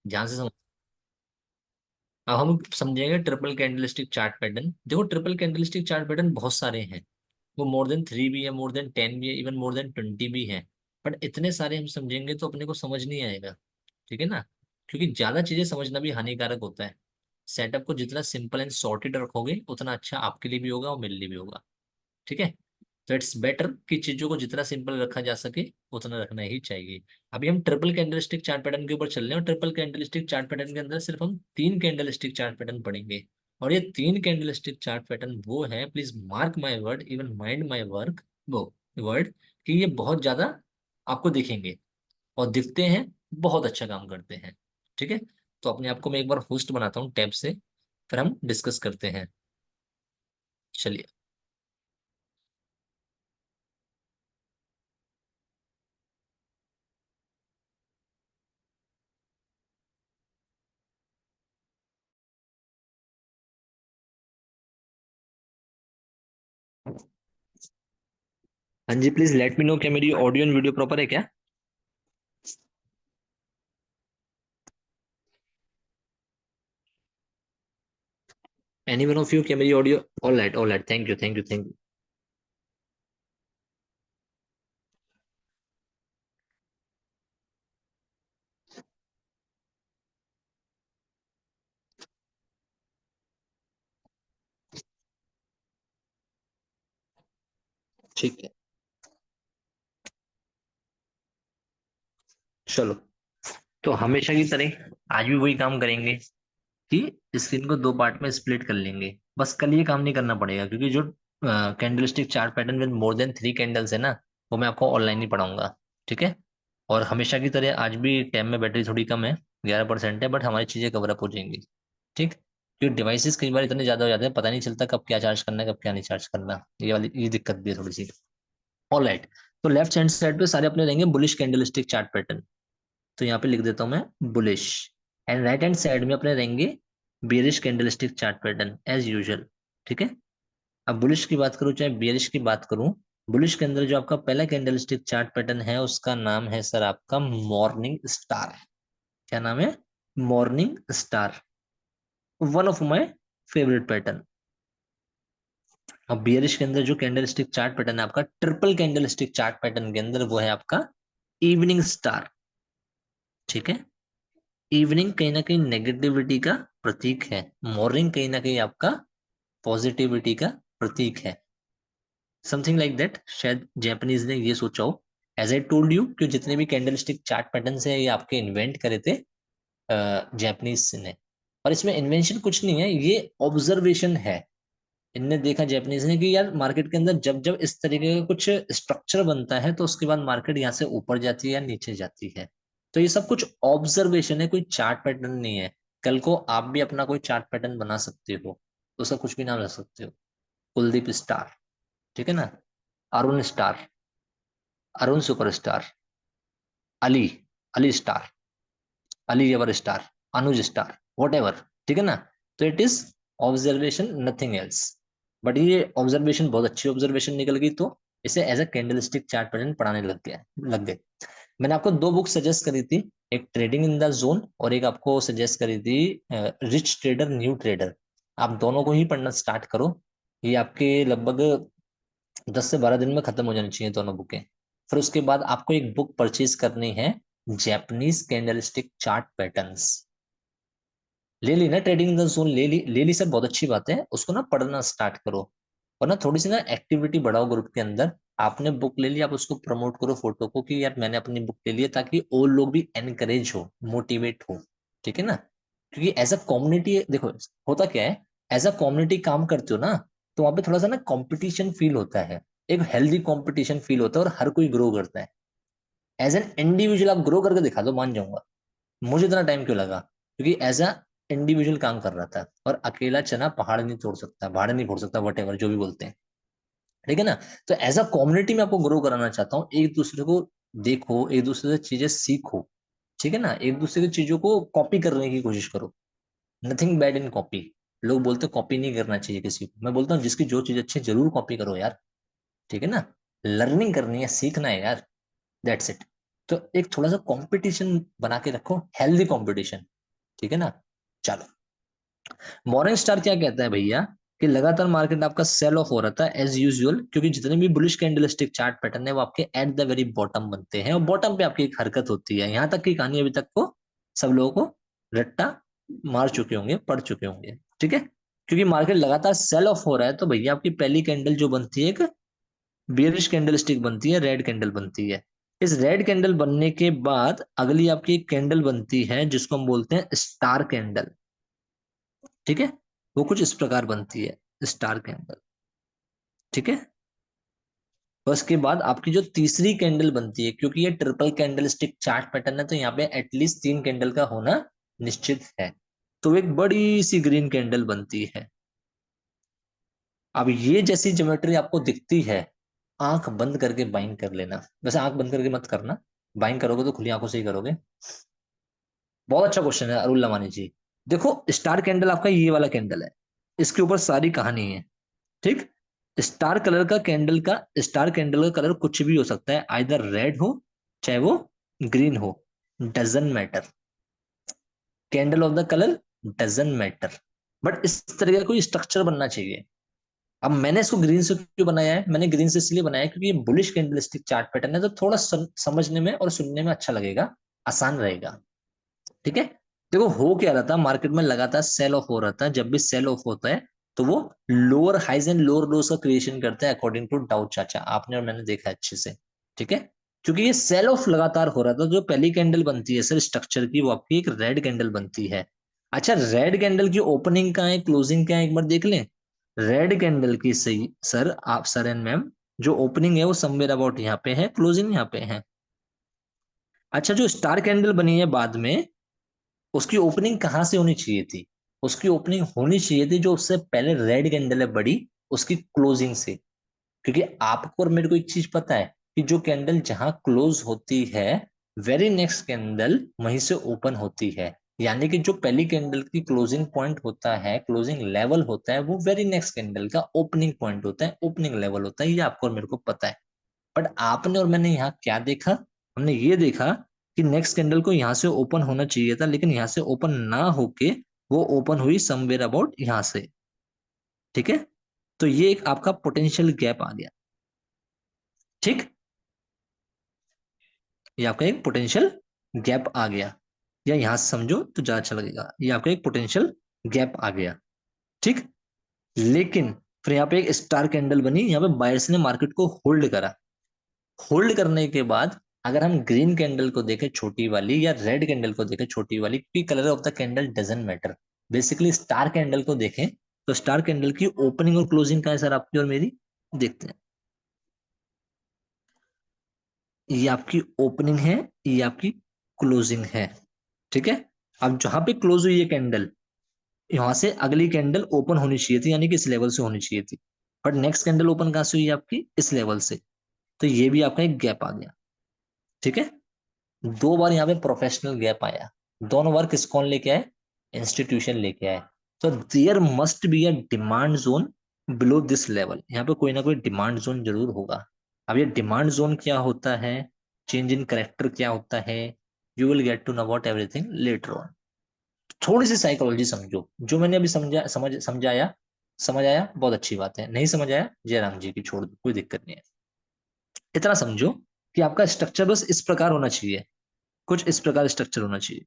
ध्यान से समझ। अब हम समझेंगे ट्रिपल कैंडलस्टिक चार्ट पैटर्न। देखो ट्रिपल कैंडलस्टिक चार्ट पैटर्न बहुत सारे हैं, वो मोर देन 3 भी है, मोर देन 10 भी है, इवन मोर देन 20 भी है। बट इतने सारे हम समझेंगे तो अपने को समझ नहीं आएगा, ठीक है ना। क्योंकि ज्यादा चीजें समझना भी हानिकारक होता है। सेटअप को जितना सिंपल एंड सॉर्टेड रखोगे उतना अच्छा आपके लिए भी होगा और मेरे लिए भी होगा, ठीक है। तो इट्स बेटर कि चीजों को जितना सिंपल रखा जा सके उतना रखना ही चाहिए। अभी हम ट्रिपल कैंडलस्टिक चार्ट पैटर्न के ऊपर चल रहे हैं, और ट्रिपल कैंडलस्टिक चार्ट पैटर्न के अंदर सिर्फ हम 3 कैंडलस्टिक चार्ट पैटर्न पढ़ेंगे। और ये 3 कैंडलस्टिक चार्ट पैटर्न वो है, please mark my word, even mind my work, वो वर्ड, कि ये बहुत ज्यादा आपको दिखेंगे, और दिखते हैं, बहुत अच्छा काम करते हैं, ठीक है। तो अपने आप को मैं एक बार होस्ट बनाता हूँ टैब से, फिर हम डिस्कस करते हैं। चलिए। हाँ जी, प्लीज लेट मी नो, क्या मेरी ऑडियो एंड वीडियो प्रॉपर है क्या? एनी वन ऑफ यू, क्या मेरी audio? All right, all right, thank you, thank you, thank you. ठीक है, चलो। तो हमेशा की तरह आज भी वही काम करेंगे कि स्क्रीन को 2 पार्ट में स्प्लिट कर लेंगे। बस कल ये काम नहीं करना पड़ेगा, क्योंकि जो candlestick chart pattern with more than 3 candles है ना, वो मैं आपको ऑनलाइन ही पढ़ाऊंगा, ठीक है। और हमेशा की तरह आज भी टैब में बैटरी थोड़ी कम है, 11% है, बट हमारी चीजें कवर अप हो जाएंगी, ठीक। क्योंकि डिवाइसेस कई बार इतने ज्यादा हो जाते हैं, पता नहीं चलता कब क्या चार्ज करना है, कब क्या नहीं चार्ज करना, ये वाली ये दिक्कत भी है थोड़ी सी। All right. तो लेफ्ट हैंड साइड पे सारे अपने रहेंगे बुलिश कैंडलस्टिक चार्ट पैटर्न। तो यहाँ पे लिख देता हूं मैं bullish. And right hand side में अपने रहेंगे bearish candlestick chart pattern as usual, ठीक है। अब बुलिश की बात करूं चाहे बेरिश की बात करूं, बुलिश के अंदर जो आपका पहला कैंडलस्टिक चार्ट पैटर्न है उसका नाम है सर आपका मॉर्निंग स्टार। क्या नाम है? Morning star. One of my favourite pattern. अब बियरिश के अंदर जो कैंडलस्टिक चार्ट पैटर्न है आपका ट्रिपल कैंडलस्टिक चार्ट पैटर्न के अंदर, वो है आपका इवनिंग स्टार, ठीक है। इवनिंग कहीं ना कहीं नेगेटिविटी का प्रतीक है, मॉर्निंग कहीं ना कहीं आपका पॉजिटिविटी का प्रतीक है। समथिंग लाइक दैट, शायद जापानीज ने ये सोचा हो। एज आई टोल्ड यू कि जितने भी कैंडलस्टिक चार्ट पैटर्न है ये आपके इन्वेंट करे थे जापानीज ने। और इसमें इन्वेंशन कुछ नहीं है, ये ऑब्जर्वेशन है। इनने देखा जापानीज ने कि यार मार्केट के अंदर जब जब इस तरीके का कुछ स्ट्रक्चर बनता है तो उसके बाद मार्केट यहाँ से ऊपर जाती है या नीचे जाती है। तो ये सब कुछ ऑब्जर्वेशन है, कोई चार्ट पैटर्न नहीं है। कल को आप भी अपना कोई चार्ट पैटर्न बना सकते हो, तो उसका कुछ भी नाम रख सकते हो। कुलदीप स्टार, ठीक है ना। Arun star, Arun superstar, Ali, Ali star, Ali Jabar star, Anuj star, whatever, ठीक है ना। तो it is observation, nothing else. But ये ऑब्जर्वेशन बहुत अच्छी ऑब्जर्वेशन निकल गई, तो इसे as a candlestick chart pattern पढ़ाने लग गए। मैंने आपको 2 बुक सजेस्ट करी थी, एक ट्रेडिंग इन द जोन और एक आपको सजेस्ट करी थी रिच ट्रेडर न्यू ट्रेडर। आप दोनों को ही पढ़ना स्टार्ट करो। ये आपके लगभग 10 से 12 दिन में खत्म हो जानी चाहिए दोनों बुकें। फिर उसके बाद आपको एक बुक परचेज करनी है, जैपनीज कैंडलस्टिक चार्ट पैटर्न्स। ले ली ना ट्रेडिंग इन द जोन, ले ली सर, बहुत अच्छी बात है, उसको ना पढ़ना स्टार्ट करो। और ना थोड़ी सी ना एक्टिविटी बढ़ाओ ग्रुप के अंदर। आपने बुक ले ली, आप उसको प्रमोट करो फोटो को कि यार मैंने अपनी बुक ले ली है, ताकि और लोग भी एनकरेज हो, मोटिवेट हो, ठीक है ना। क्योंकि एज अ कम्युनिटी देखो, होता क्या है, एज अ कम्युनिटी काम करते हो ना, तो वहां पे थोड़ा सा ना कंपटीशन फील होता है। एक हेल्दी कंपटीशन फील होता है और हर कोई ग्रो करता है। एज एन इंडिविजुअल आप ग्रो करके दिखा दो, मान जाऊंगा। मुझे इतना टाइम क्यों लगा? क्योंकि एज अ इंडिविजुअल काम कर रहा था, और अकेला चना पहाड़ नहीं तोड़ सकता, पहाड़ नहीं फोड़ सकता, वट एवर जो भी बोलते हैं, ठीक है ना। तो एज अ कम्युनिटी में आपको ग्रो कराना चाहता हूँ, एक दूसरे को देखो, एक दूसरे से चीजें सीखो, ठीक है ना। एक दूसरे की चीजों को कॉपी करने की कोशिश करो। Nothing bad in copy. लोग बोलते कॉपी नहीं करना चाहिए किसी को, मैं बोलता हूँ जिसकी जो चीज अच्छी है, जरूर कॉपी करो यार, ठीक है ना। लर्निंग करनी है, सीखना है यार, दैट्स इट। तो एक थोड़ा सा कंपटीशन बना के रखो, हेल्दी कंपटीशन, ठीक है ना। चलो, मॉर्निंग स्टार क्या कहता है भैया कि लगातार मार्केट आपका सेल ऑफ हो रहा था एज यूजुअल, क्योंकि जितने भी बुलिश कैंडलस्टिक चार्ट पैटर्न है वो आपके एट द वेरी बॉटम बनते हैं, और बॉटम पे आपकी एक हरकत होती है। यहां तक की कहानी अभी तक को सब लोगों को रट्टा मार चुके होंगे, पढ़ चुके होंगे, ठीक है। क्योंकि मार्केट लगातार सेल ऑफ हो रहा है तो भैया आपकी पहली कैंडल जो बनती है एक बियरिश कैंडल स्टिक बनती है, रेड कैंडल बनती है। इस रेड कैंडल बनने के बाद अगली आपकी कैंडल बनती है जिसको हम बोलते हैं स्टार कैंडल, ठीक है। वो कुछ इस प्रकार बनती है, स्टार कैंडल, ठीक है। और उसके बाद आपकी जो तीसरी कैंडल बनती है, क्योंकि ये triple candle stick chart pattern है तो यहाँ पे एटलीस्ट 3 कैंडल का होना निश्चित है। तो एक बड़ी सी ग्रीन कैंडल बनती है। अब ये जैसी ज्योमेट्री आपको दिखती है, आंख बंद करके बाइंग कर लेना। वैसे आंख बंद करके मत करना, बाइंग करोगे तो खुली आंखों से ही करोगे। बहुत अच्छा क्वेश्चन है अरुल लमानी जी। देखो, स्टार कैंडल आपका ये वाला कैंडल है, इसके ऊपर सारी कहानी है, ठीक। स्टार कलर का कैंडल का, स्टार कैंडल का कलर कुछ भी हो सकता है, आइदर रेड हो चाहे वो ग्रीन हो, doesn't matter. Candle of the colour doesn't matter, but इस तरह का कोई स्ट्रक्चर बनना चाहिए। अब मैंने इसको ग्रीन से क्यों बनाया है, मैंने ग्रीन से इसलिए बनाया है क्योंकि ये बुलिश कैंडलस्टिक चार्ट पैटर्न है, तो थोड़ा समझने में और सुनने में अच्छा लगेगा, आसान रहेगा, ठीक है। देखो हो क्या रहा था, मार्केट में लगातार सेल ऑफ हो रहा था। जब भी सेल ऑफ होता है तो वो lower highs and lower lows का क्रिएशन करता है, अकॉर्डिंग टू डाउ चाचा, आपने और मैंने देखा है अच्छे से, ठीक है। क्योंकि ये सेल ऑफ लगातार हो रहा था, जो पहली कैंडल बनती है सर स्ट्रक्चर की, वो आपकी एक रेड कैंडल बनती है। अच्छा, रेड कैंडल की ओपनिंग क्या है, क्लोजिंग क्या है, एक बार देख लें। रेड कैंडल की सही सर, आप सर एंड मैम, जो ओपनिंग है वो समवेयर अबाउट यहाँ पे है, क्लोजिंग यहाँ पे है। अच्छा, जो स्टार कैंडल बनी है बाद में, उसकी ओपनिंग कहाँ से होनी चाहिए थी, उसकी ओपनिंग होनी चाहिए थी जो उससे पहले रेड कैंडल है बड़ी, उसकी क्लोजिंग से। क्योंकि आपको और मेरे को एक चीज पता है कि जो कैंडल जहां क्लोज होती है, वेरी नेक्स्ट कैंडल वहीं से ओपन होती है। यानी कि जो पहली कैंडल की क्लोजिंग पॉइंट होता है, क्लोजिंग लेवल होता है, वो वेरी नेक्स्ट कैंडल का ओपनिंग पॉइंट होता है, ओपनिंग लेवल होता है। ये आपको और मेरे को पता है। बट आपने और मैंने यहाँ क्या देखा, हमने ये देखा कि नेक्स्ट कैंडल को यहाँ से ओपन होना चाहिए था, लेकिन यहाँ से ओपन ना होके वो ओपन हुई समवेयर अबाउट यहाँ से, ठीक है। तो ये एक आपका पोटेंशियल गैप आ गया, ठीक। ये आपका एक पोटेंशियल गैप आ गया, या यहां से समझो तो ज्यादा अच्छा लगेगा, ये आपका एक पोटेंशियल गैप आ गया, ठीक। लेकिन फिर यहाँ पे एक स्टार कैंडल बनी, यहाँ पे बायर्स ने मार्केट को होल्ड करा। होल्ड करने के बाद अगर हम ग्रीन कैंडल को देखें छोटी वाली, या रेड कैंडल को देखें छोटी वाली, क्योंकि colour of the candle doesn't matter, basically star candle को देखें तो स्टार कैंडल की ओपनिंग और क्लोजिंग का है सर आपकी और मेरी, देखते हैं। ये आपकी ओपनिंग है, ये आपकी क्लोजिंग है, ठीक है। अब जहां पे क्लोज हुई ये कैंडल, यहां से अगली कैंडल ओपन होनी चाहिए थी, यानी कि इस लेवल से होनी चाहिए थी। बट नेक्स्ट कैंडल ओपन कहां से हुई आपकी, इस लेवल से। तो ये भी आपका एक गैप आ गया, ठीक है। 2 बार यहाँ पे प्रोफेशनल गैप आया, दोनों बार किस कौन लेके आए, इंस्टीट्यूशन लेके आए। तो there must be a demand zone below this level, यहाँ पे कोई ना कोई डिमांड जोन जरूर होगा। अब ये डिमांड जोन क्या होता है, चेंज इन करेक्टर क्या होता है, you will get to know about everything later on. थोड़ी सी साइकोलॉजी समझो, जो मैंने अभी समझाया, समझ आया बहुत अच्छी बात है, नहीं समझ आया जयराम जी की छोड़ दो, कोई दिक्कत नहीं है। इतना समझो कि आपका स्ट्रक्चर बस इस प्रकार होना चाहिए, कुछ इस प्रकार स्ट्रक्चर होना चाहिए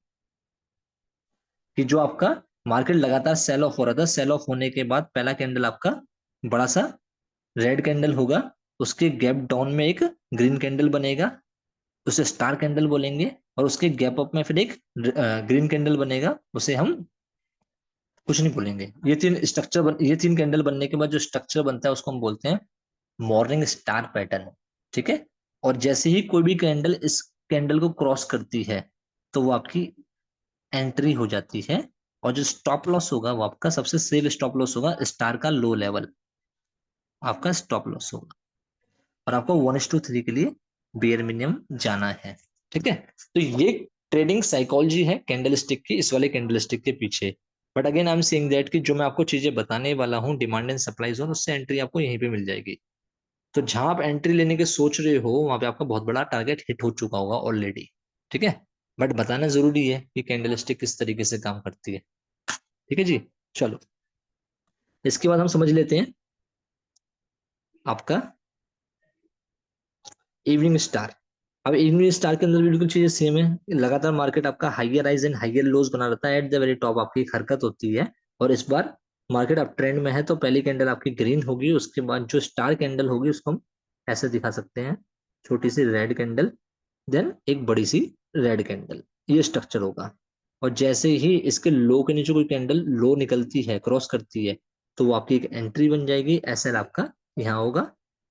कि जो आपका मार्केट लगातार सेल ऑफ हो रहा था, सेल ऑफ होने के बाद पहला कैंडल आपका बड़ा सा रेड कैंडल होगा, उसके गैप डाउन में एक ग्रीन कैंडल बनेगा, उसे स्टार कैंडल बोलेंगे, और उसके गैप अप में फिर एक ग्रीन कैंडल बनेगा, उसे हम कुछ नहीं बोलेंगे। ये 3 कैंडल बनने के बाद जो स्ट्रक्चर बनता है उसको हम बोलते हैं मॉर्निंग स्टार पैटर्न, ठीक है। और जैसे ही कोई भी कैंडल इस कैंडल को क्रॉस करती है तो वो आपकी एंट्री हो जाती है, और जो स्टॉप लॉस होगा वो आपका सबसे सेफ स्टॉप लॉस होगा, स्टार का लो लेवल आपका स्टॉप लॉस होगा। और आपको 1:3 के लिए बेयर मिनिमम जाना है, ठीक है। तो ये ट्रेडिंग साइकोलॉजी है कैंडल स्टिक की, इस वाले कैंडल स्टिक के पीछे। But again I am saying that कि जो मैं आपको चीजें बताने वाला हूँ डिमांड एंड सप्लाई जोन, उससे एंट्री आपको यहीं पे मिल जाएगी। तो जहां आप एंट्री लेने के सोच रहे हो वहां पे आपका बहुत बड़ा टारगेट हिट हो चुका होगा ऑलरेडी। ठीक है, बट बताना जरूरी है कि कैंडलस्टिक किस तरीके से काम करती है। ठीक है जी। चलो, इसके बाद हम समझ लेते हैं आपका इवनिंग स्टार। अब इवनिंग स्टार के अंदर भी बिल्कुल चीजें सेम है। लगातार मार्केट आपका हाइयर राइज एंड हाइयर लोज बना रहता है। एट द वेरी टॉप आपकी एक हरकत होती है, और इस बार मार्केट अप ट्रेंड में है, तो पहली कैंडल आपकी ग्रीन होगी, उसके बाद जो स्टार कैंडल होगी उसको हम ऐसे दिखा सकते हैं, छोटी सी रेड कैंडल, देन एक बड़ी सी रेड कैंडल, ये स्ट्रक्चर होगा। और जैसे ही इसके लो के नीचे कोई कैंडल लो निकलती है, क्रॉस करती है, तो वो आपकी एक एंट्री बन जाएगी। एसएल आपका यहाँ होगा,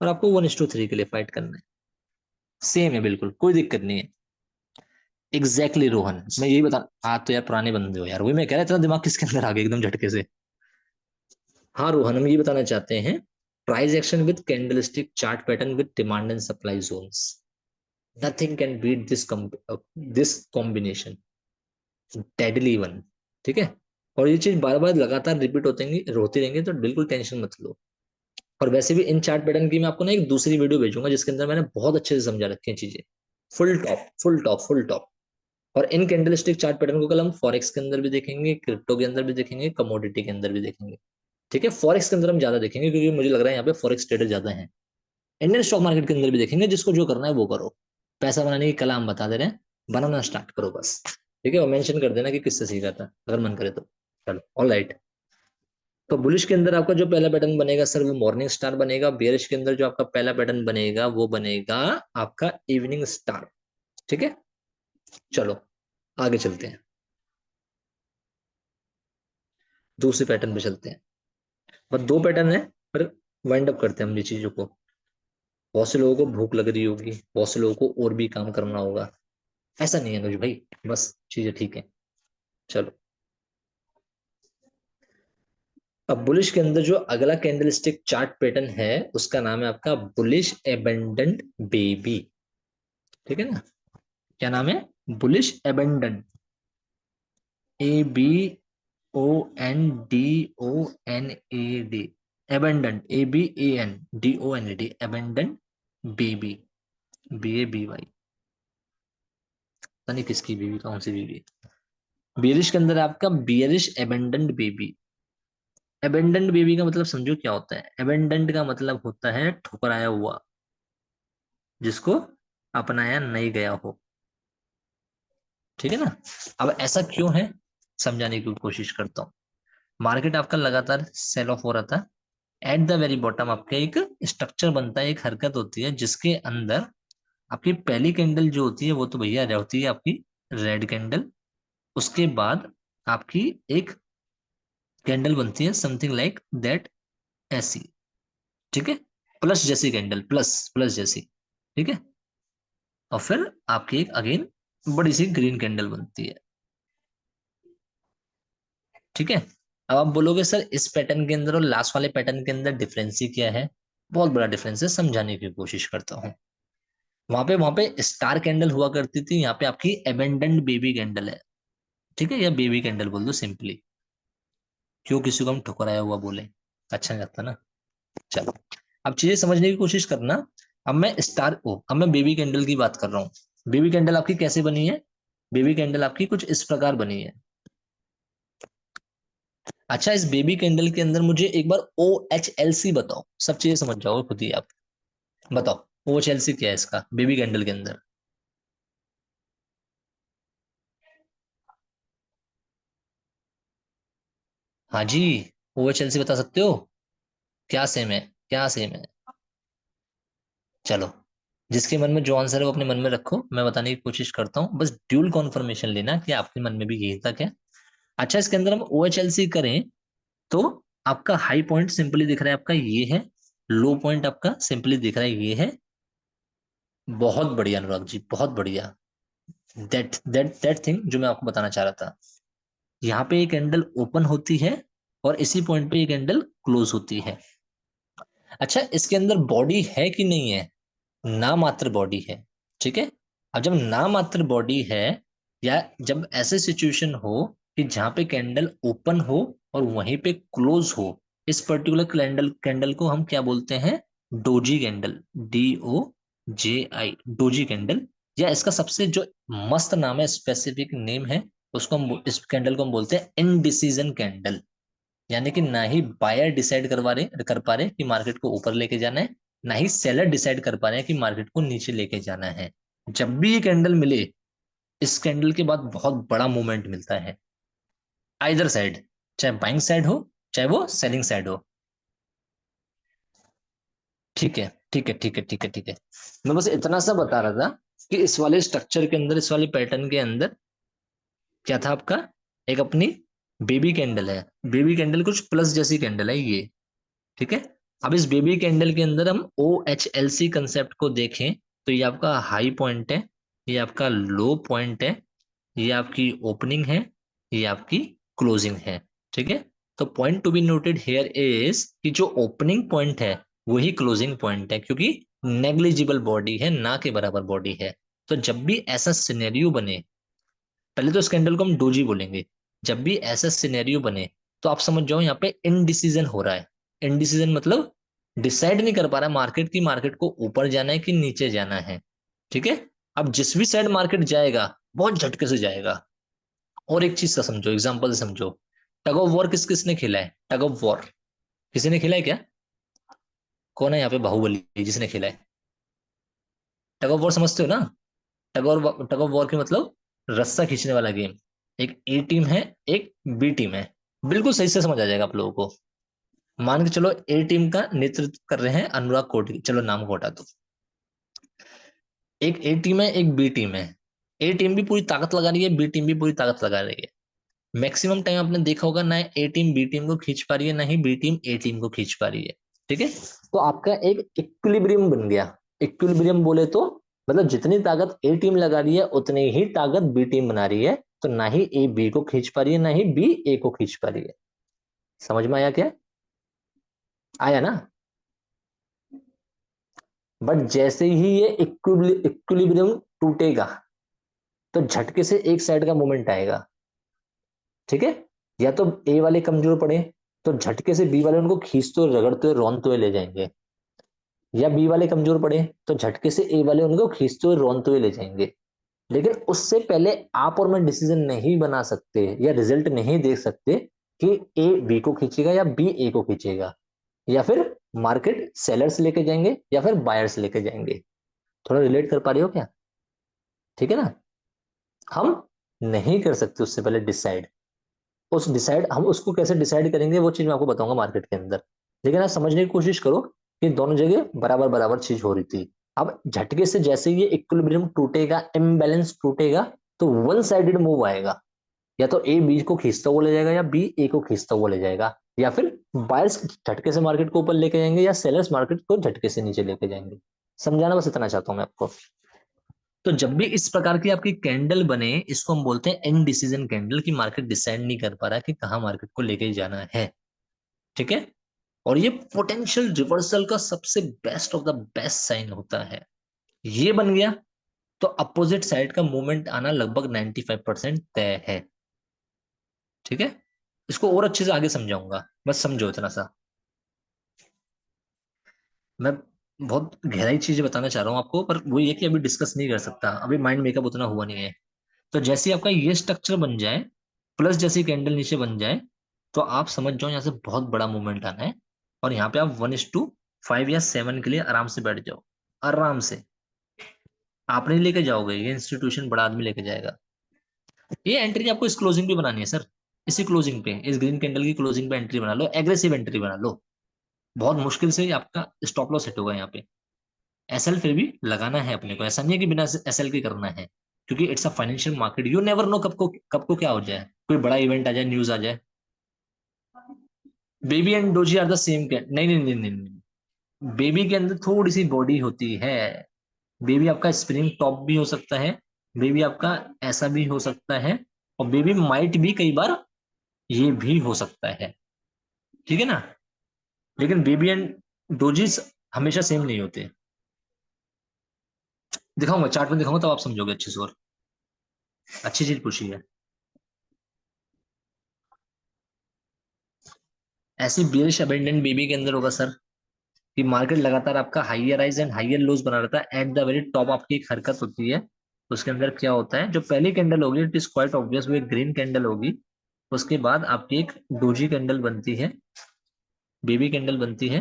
और आपको 1:3 के लिए फाइट करना है। सेम है, बिल्कुल कोई दिक्कत नहीं है। एग्जैक्टली रोहन, मैं यही बता। आप तो यार पुराने बंदे हो यार, वही मैं कह रहा था, दिमाग किसके अंदर आ गया एकदम झटके से। हाँ रोहन, हम ये बताना चाहते हैं, price action with candlestick chart pattern with demand and supply zones, nothing can beat this combination, deadly one. ठीक है, और ये चीज बार बार लगातार रिपीट होती रहेंगे, तो बिल्कुल टेंशन मत लो। और वैसे भी इन चार्ट पैटर्न की मैं आपको ना एक दूसरी वीडियो भेजूंगा, जिसके अंदर मैंने बहुत अच्छे से समझा रखी है चीजें, full top full top full top. और इन कैंडलस्टिक चार्ट पैटर्न को कल हम फॉरेक्स के अंदर भी देखेंगे, क्रिप्टो के अंदर भी देखेंगे, कमोडिटी के अंदर भी देखेंगे। ठीक है, फॉरेक्स के अंदर हम ज्यादा देखेंगे, क्योंकि मुझे लग रहा है यहाँ पे फॉरेक्स ट्रेडर ज्यादा हैं। इंडियन स्टॉक मार्केट के अंदर भी देखेंगे, जिसको जो करना है वो करो। पैसा बनाने की कला हम बता दे रहे हैं, बनाना स्टार्ट करो बस। ठीक है, और मेंशन कर देना कि किससे सीखा था, अगर मन करे तो। चलो, ऑल राइट। तो बुलिश के अंदर आपका जो पहला पैटर्न बनेगा सर, वो मॉर्निंग स्टार बनेगा। बेयरिश के अंदर जो आपका पहला पैटर्न बनेगा वो बनेगा आपका इवनिंग स्टार। ठीक है, चलो आगे चलते हैं, दूसरे पैटर्न पे चलते हैं। बस दो पैटर्न है, पर वाइंड अप करते हैं हम ये चीजों को। बहुत से लोगों को भूख लग रही होगी, बहुत से लोगों को और भी काम करना होगा। ऐसा नहीं है अनुज भाई, बस चीजें ठीक है। चलो, अब बुलिश के अंदर जो अगला कैंडलस्टिक चार्ट पैटर्न है, उसका नाम है आपका बुलिश एबेंडेंट बेबी। ठीक है ना, क्या नाम है? Bullish abandoned, ABONDONAD, abandoned, ABANDONAD, abandoned baby, BABY। पता नहीं किसकी बीवी, कौन सी बीवी। बियरिश के अंदर आपका bearish abandoned baby. Abandoned baby का मतलब समझो क्या होता है। एबेंडेंट का मतलब होता है ठुकराया हुआ, जिसको अपनाया नहीं गया हो। ठीक है ना। अब ऐसा क्यों है, समझाने की कोशिश करता हूँ। मार्केट आपका लगातार सेल ऑफ हो रहा था। एट द वेरी बॉटम आपका एक स्ट्रक्चर बनता है, एक हरकत होती है, जिसके अंदर आपकी पहली कैंडल जो होती है वो तो भैया होती है आपकी रेड कैंडल। उसके बाद आपकी एक कैंडल बनती है समथिंग लाइक दैट, ऐसी। ठीक है, प्लस जैसी कैंडल, प्लस प्लस जैसी। ठीक है, और फिर आपकी एक अगेन बड़ी सी ग्रीन कैंडल बनती है। ठीक है, अब आप बोलोगे सर इस पैटर्न के अंदर और लास्ट वाले पैटर्न के अंदर डिफरेंस ही क्या है। बहुत बड़ा डिफरेंस है, समझाने की कोशिश करता हूँ। वहां पे स्टार कैंडल हुआ करती थी, यहाँ पे आपकी एबेंडेंट बेबी कैंडल है। ठीक है, या बेबी कैंडल बोल दो सिंपली। क्यों किसी को हम ठुकराया हुआ बोले, अच्छा नहीं लगता ना। चलो, अब चीजें समझने की कोशिश करना। अब मैं बेबी कैंडल की बात कर रहा हूँ। बेबी कैंडल आपकी कैसे बनी है? बेबी कैंडल आपकी कुछ इस प्रकार बनी है। अच्छा, इस बेबी कैंडल के अंदर मुझे एक बार OHLC बताओ, सब चीजें समझ जाओ खुद ही आप। बताओ OHLC क्या है इसका बेबी कैंडल के अंदर। हाँ जी, OHLC बता सकते हो? क्या सेम है, क्या सेम है? चलो, जिसके मन में जो आंसर है वो अपने मन में रखो, मैं बताने की कोशिश करता हूँ, बस ड्यूल कॉन्फर्मेशन लेना कि आपके मन में भी यही तक है। अच्छा, इसके अंदर हम OHLC करें तो आपका हाई पॉइंट सिंपली दिख रहा है आपका ये है, लो पॉइंट आपका सिंपली दिख रहा है ये है। बहुत बढ़िया अनुराग जी, बहुत बढ़िया। दैट थिंग जो मैं आपको बताना चाह रहा था, यहाँ पे एक कैंडल ओपन होती है, और इसी पॉइंट पे एक कैंडल क्लोज होती है। अच्छा, इसके अंदर बॉडी है कि नहीं है? ना मात्र बॉडी है। ठीक है, अब जब ना मात्र बॉडी है, या जब ऐसे सिचुएशन हो कि जहां पे कैंडल ओपन हो और वहीं पे क्लोज हो, इस पर्टिकुलर कैंडल कैंडल को हम क्या बोलते हैं? Doji candle, DOJI, doji candle, या इसका सबसे जो मस्त नाम है, स्पेसिफिक नेम है, उसको हम इस कैंडल को हम बोलते हैं इनडिसीजन कैंडल। यानी कि ना ही बायर डिसाइड कर पा रहे कि मार्केट को ऊपर लेके जाना है, ना ही सेलर डिसाइड कर पा रहे हैं कि मार्केट को नीचे लेके जाना है। जब भी ये कैंडल मिले, इस कैंडल के बाद बहुत बड़ा मूवमेंट मिलता है, आइदर साइड, चाहे बाइंग साइड हो चाहे वो सेलिंग साइड हो। ठीक है, ठीक है, ठीक है, ठीक है, ठीक है। मैं बस इतना सा बता रहा था कि इस वाले स्ट्रक्चर के अंदर, इस वाले पैटर्न के अंदर क्या था आपका, एक अपनी बेबी कैंडल है। बेबी कैंडल कुछ प्लस जैसी कैंडल है ये। ठीक है। अब इस बेबी कैंडल के अंदर हम OHLC कंसेप्ट को देखें, तो ये आपका हाई पॉइंट है, ये आपका लो पॉइंट है, ये आपकी ओपनिंग है, ये आपकी क्लोजिंग है। ठीक है। तो point to be noted here is कि जो ओपनिंग पॉइंट है वही क्लोजिंग पॉइंट है, क्योंकि नेग्लिजिबल बॉडी है, ना के बराबर बॉडी है। तो जब भी ऐसा सिनेरियो बने, पहले तो इस कैंडल को हम डोजी बोलेंगे, जब भी ऐसा सिनेरियो बने तो आप समझ जाओ यहाँ पे इनडिसीजन हो रहा है। इनडिसीजन मतलब डिसाइड नहीं कर पा रहा मार्केट की, मार्केट को ऊपर जाना है कि नीचे जाना है। ठीक है। अब जिस भी साइड मार्केट जाएगा, बहुत झटके से जाएगा। और एक चीज का समझो, एग्जांपल से समझो, टग ऑफ वॉर किस किसने खेला है, टग ऑफ वॉर किसी ने खेला है क्या? कौन है यहाँ पे बाहुबली जिसने खेला है? टग ऑफ वॉर समझते हो ना? टग ऑफ वॉर के मतलब रस्सा खींचने वाला गेम। एक ए टीम है, एक बी टीम है। बिल्कुल सही से समझ आ जाएगा आप लोगों को। मान के चलो ए टीम का नेतृत्व कर रहे हैं अनुराग कोटी, चलो नाम को हटा दो। एक ए टीम है, एक बी टीम है। ए टीम भी पूरी ताकत लगा रही है, बी टीम भी पूरी ताकत लगा रही है। मैक्सिमम टाइम आपने देखा होगा, ना ए टीम बी टीम को खींच पा रही है, ना ही बी टीम ए टीम को खींच पा रही है। ठीक है। तो आपका एक इक्विलिब्रियम बन गया। इक्विलिब्रियम बोले तो मतलब जितनी ताकत ए टीम लगा रही है उतनी ही ताकत बी टीम बना रही है। तो ना ही ए बी को खींच पा रही है, ना ही बी ए को खींच पा रही है। समझ में आया क्या? आया ना? बट जैसे ही ये इक्विलिब्रियम टूटेगा, तो झटके से एक साइड का मूवमेंट आएगा। ठीक है। या तो ए वाले कमजोर पड़े, तो झटके से बी वाले उनको खींचते हुए, रगड़ते हुए, रौंदते हुए ले जाएंगे। या बी वाले कमजोर पड़े, तो झटके से ए वाले उनको खींचते हुए, रौंदते हुए ले जाएंगे। लेकिन उससे पहले आप और मैं डिसीजन नहीं बना सकते या रिजल्ट नहीं देख सकते कि ए बी को खींचेगा या बी ए को खींचेगा, या फिर मार्केट सेलर्स लेके जाएंगे या फिर बायर्स लेके जाएंगे। थोड़ा रिलेट कर पा रहे हो क्या? ठीक है ना? हम नहीं कर सकते उससे पहले डिसाइड। उस डिसाइड हम उसको कैसे डिसाइड करेंगे वो चीज मैं आपको बताऊंगा मार्केट के अंदर। लेकिन आप समझने की कोशिश करो कि दोनों जगह बराबर बराबर चीज हो रही थी। अब झटके से जैसे ये इक्विलिब्रियम टूटेगा, इम्बैलेंस टूटेगा, तो वन साइडेड मूव आएगा। या तो ए बी को खींचता हुआ ले जाएगा, या बी ए को खींचता हुआ ले जाएगा, या फिर बायर्स झटके से मार्केट को ऊपर लेके जाएंगे, या सेलर्स मार्केट को झटके से नीचे लेके जाएंगे। समझाना बस इतना चाहता हूं मैं आपको। तो जब भी इस प्रकार की आपकी कैंडल बने, इसको हम बोलते हैं इनडिसीजन कैंडल, की मार्केट डिसाइड नहीं कर पा रहा कि कहाँ मार्केट को लेके जाना है। ठीक है। और ये पोटेंशियल रिवर्सल का सबसे best of the best sign होता है। ये बन गया तो अपोजिट साइड का मूवमेंट आना लगभग 95% तय है। ठीक है। इसको और अच्छे से आगे समझाऊंगा, बस समझो इतना सा। मैं बहुत गहराई चीजें बताना चाह रहा हूँ आपको, पर वो ये कि अभी डिस्कस नहीं कर सकता, अभी माइंड मेकअप उतना हुआ नहीं है। तो जैसे ही आपका ये स्ट्रक्चर बन जाए, प्लस जैसी कैंडल नीचे बन जाए, तो आप समझ जाओ यहाँ से बहुत बड़ा मूवमेंट आना है। और यहाँ पे आप 1:5 या 7 के लिए आराम से बैठ जाओ, आराम से। आप नहीं लेके जाओगे, ये इंस्टीट्यूशन बड़ा आदमी लेके जाएगा। ये एंट्री आपको इस क्लोजिंग पे बनानी है सर। इसी क्लोजिंग पे, इस ग्रीन कैंडल की क्लोजिंग पे एंट्री बना लो, एग्रेसिव एंट्री बना लो। बहुत मुश्किल से आपका स्टॉप लॉस हिट होगा यहाँ पे। एसएल फिर भी लगाना है अपने को, ऐसा नहीं है कि बिना एसएल के करना है, क्योंकि it's a financial market, you never know कब को क्या हो जाए, कोई बड़ा इवेंट आ जाए, न्यूज आ जाए। Baby and doji are the same cat, नहीं नहीं नहीं नहीं नहीं। बेबी के अंदर थोड़ी सी बॉडी होती है। बेबी आपका स्प्रिंग टॉप भी हो सकता है, बेबी आपका ऐसा भी हो सकता है, और बेबी माइट भी कई बार ये भी हो सकता है। ठीक है ना? लेकिन बेबी एंड डोजीज हमेशा सेम नहीं होते। दिखाऊंगा चार्ट में, दिखाऊंगा तब आप समझोगे अच्छे से। और अच्छी चीज पूछी है। ऐसी बेरिश अबेंडेंट बेबी के अंदर होगा सर, कि मार्केट लगातार आपका हाइयर राइज एंड हाइयर लोज बना रहता है, एट द वेरी टॉप आपकी एक हरकत होती है। तो उसके अंदर क्या होता है, जो पहली कैंडल होगी इट इज क्वाइट ऑब्वियस वो एक ग्रीन कैंडल होगी। उसके बाद आपकी एक डोजी कैंडल बनती है, बेबी कैंडल बनती है,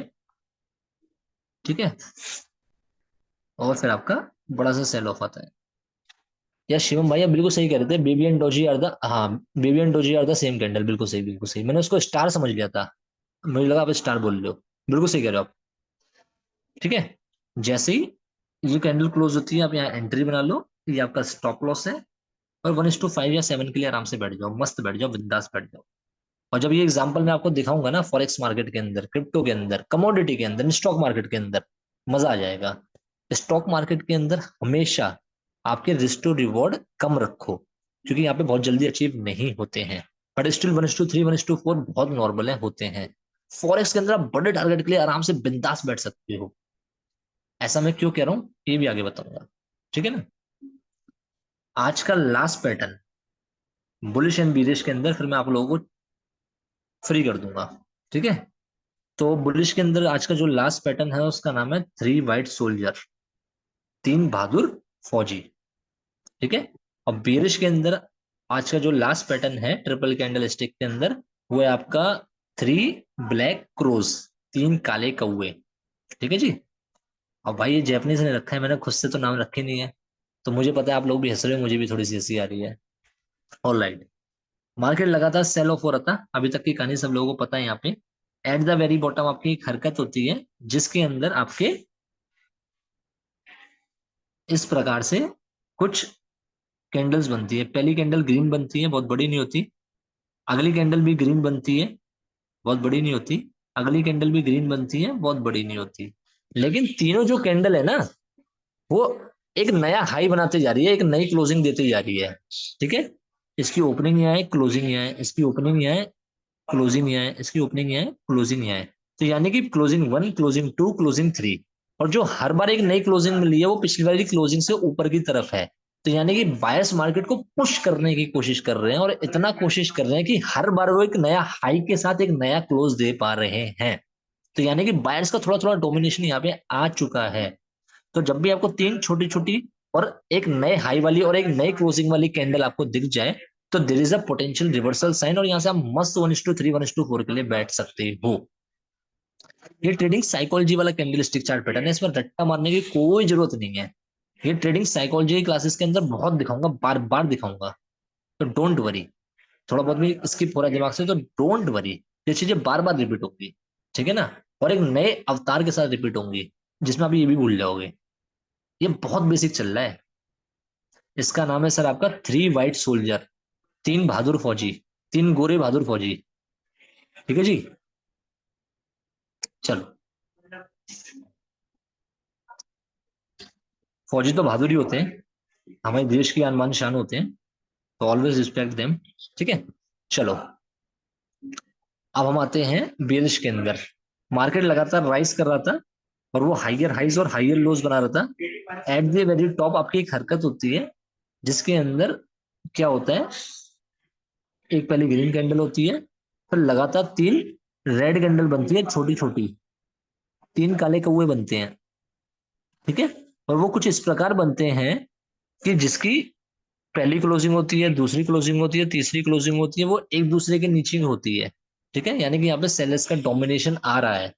ठीक है, और फिर आपका बड़ा सा सेल ऑफ आता है। या शिवम भाई आप बिल्कुल सही कह रहे थे, baby and doji are the, हाँ, baby and doji are the same candle, बिल्कुल सही बिल्कुल सही, मैंने उसको स्टार समझ लिया था, मुझे लगा आप स्टार बोल रहे हो। बिल्कुल सही कह रहे हो आप। ठीक है, जैसे ही ये कैंडल क्लोज होती है आप यहाँ एंट्री बना लो, ये आपका स्टॉप लॉस है। और 1:5 या 7 के लिए आराम से बैठ जाओ, मस्त बैठ जाओ, बिंदास बैठ जाओ। और जब ये एग्जांपल मैं आपको दिखाऊंगा ना, फॉरेक्स मार्केट के अंदर, क्रिप्टो के अंदर, कमोडिटी के अंदर, स्टॉक मार्केट के अंदर, मजा आ जाएगा। स्टॉक मार्केट के अंदर हमेशा आपके रिस्क टू रिवॉर्ड कम रखो, क्योंकि यहाँ पे बहुत जल्दी अचीव नहीं होते हैं। बट स्टिल 1:3 1:4 बहुत नॉर्मल है, होते हैं। फॉरेक्स के अंदर आप बड़े टारगेट के लिए आराम से बिंदास बैठ सकते हो। ऐसा मैं क्यों कह रहा हूँ ये भी आगे बताऊंगा, ठीक है ना। आज का last pattern bullish and bearish के अंदर फिर मैं आप लोगों को फ्री कर दूंगा, ठीक है। तो बुलिश के अंदर आज का जो लास्ट पैटर्न है उसका नाम है 3 वाइट सोल्जर, 3 बहादुर फौजी, ठीक है। और बेरिश के अंदर आज का जो लास्ट पैटर्न है ट्रिपल कैंडल स्टिक के अंदर, वो है आपका 3 ब्लैक क्रोज, 3 काले कौए, ठीक है जी। अब भाई ये जैपनीज ने रखा है, मैंने खुद से तो नाम रखे नहीं है, तो मुझे पता है आप लोग भी हंस रहे हो, मुझे भी थोड़ी सी हंसी आ रही है। ऑलराइट, मार्केट लगातार सेल ऑफ हो रहा था, अभी तक की कहानी सब लोगों को पता है। यहाँ पे एट द वेरी बॉटम आपकी एक हरकत होती है, जिसके अंदर आपके इस प्रकार से कुछ कैंडल्स बनती है। पहली कैंडल ग्रीन बनती है, बहुत बड़ी नहीं होती। अगली कैंडल भी ग्रीन बनती है, बहुत बड़ी नहीं होती। अगली कैंडल भी ग्रीन बनती है, बहुत बड़ी नहीं होती। लेकिन तीनों जो कैंडल है ना, वो एक नया हाई बनाते जा रही है, एक नई क्लोजिंग देते जा रही है, ठीक है। इसकी ओपनिंग यहाँ है, क्लोजिंग यहाँ है, इसकी ओपनिंग यहाँ है, क्लोजिंग यहाँ है, इसकी ओपनिंग यहाँ है, क्लोजिंग यहाँ है। तो यानी कि क्लोजिंग 1, क्लोजिंग 2, क्लोजिंग 3। और जो हर बार एक नई क्लोजिंग मिली है वो पिछली वाली क्लोजिंग से ऊपर की तरफ है। तो यानी कि बायर्स मार्केट को पुश करने की कोशिश कर रहे हैं, और इतना कोशिश कर रहे हैं कि हर बार वो एक नया हाई के साथ एक नया क्लोज दे पा रहे हैं। तो यानी कि बायर्स का थोड़ा थोड़ा डोमिनेशन यहाँ पे आ चुका है। तो जब भी आपको 3 छोटी छोटी और एक नए हाई वाली और एक नई क्लोजिंग वाली कैंडल आपको दिख जाए, तो there is a potential reversal sign, और यहाँ से आप मस्त 1:3 1:4 के लिए बैठ सकते हो। ये ट्रेडिंग साइकोलॉजी वाला कैंडल स्टिक चार्ट पैटर्न है, इसमें रट्टा मारने की कोई जरूरत नहीं है। ये ट्रेडिंग साइकोलॉजी की क्लासेस के अंदर बहुत दिखाऊंगा, बार बार दिखाऊंगा। तो डोंट वरी, थोड़ा बहुत भी स्किप हो रहा है दिमाग से तो डोंट वरी, ये चीजें बार बार रिपीट होंगी, ठीक है ना। और एक नए अवतार के साथ रिपीट होंगी, जिसमें आप ये भी भूल जाओगे। ये बहुत बेसिक चल रहा है। इसका नाम है सर आपका 3 वाइट सोल्जर, 3 बहादुर फौजी, 3 गोरे बहादुर फौजी, ठीक है जी। चलो, फौजी तो बहादुर ही होते हैं, हमारे देश की आन बान शान होते हैं, तो ऑलवेज रिस्पेक्ट देम, ठीक है। चलो, अब हम आते हैं बेरिश के अंदर। मार्केट लगातार राइज कर रहा था, और वो हाइयर हाइज और हाइयर लोज बना रहा था। एट द वेरी टॉप आपकी एक हरकत होती है, जिसके अंदर क्या होता है, एक पहले ग्रीन कैंडल होती है, फिर लगातार 3 रेड कैंडल बनती है, छोटी छोटी, 3 काले कौए बनते हैं, ठीक है। और वो कुछ इस प्रकार बनते हैं कि जिसकी पहली क्लोजिंग होती है, दूसरी क्लोजिंग होती है, तीसरी क्लोजिंग होती है, वो एक दूसरे के नीचे होती है, ठीक है। यानी कि यहाँ पे सेलर्स का डोमिनेशन आ रहा है।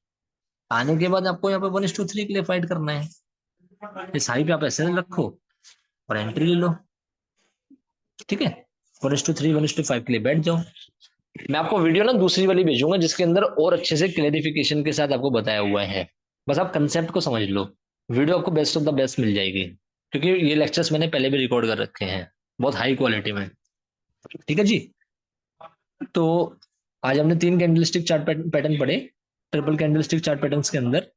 आने के बाद आपको यहाँ पे 1:3 के लिए फाइट करना है। इस हाई पे आप ऐसे रखो और एंट्री ले लो, ठीक है। 1:3 1:5 के लिए बैठ जाओ। मैं आपको वीडियो ना दूसरी वाली भेजूंगा, जिसके अंदर और अच्छे से क्लेरिफिकेशन के साथ आपको बताया हुआ है। बस आप कंसेप्ट को समझ लो, वीडियो आपको बेस्ट ऑफ द बेस्ट मिल जाएगी, क्योंकि ये लेक्चर्स मैंने पहले भी रिकॉर्ड कर रखे हैं, बहुत हाई क्वालिटी में, ठीक है जी। तो आज हमने 3 कैंडलस्टिक चार्ट पैटर्न पढ़े, ट्रिपल कैंडलस्टिक चार्ट पैटर्न के अंदर।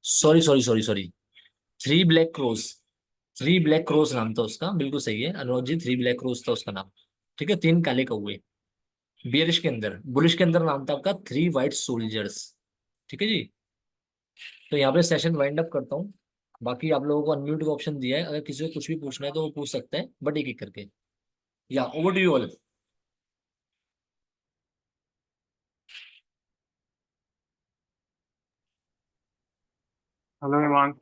Sorry sorry sorry sorry, three black cross. Three black cross नाम था उसका, बिल्कुल सही है Anurag ji, three black cross था उसका नाम। ठीक है, तीन काले कौवे। बियरिश के अंदर, बुलिश के अंदर नाम था आपका थ्री वाइट सोल्जर्स। ठीक है जी। तो यहाँ पे सेशन वाइंड अप करता हूँ। बाकी आप लोगों को अनम्यूट का ऑप्शन दिया है, अगर किसी को कुछ भी पूछना है तो वो पूछ सकते हैं, बट एक एक करके। या over to you all. Hello Himansh.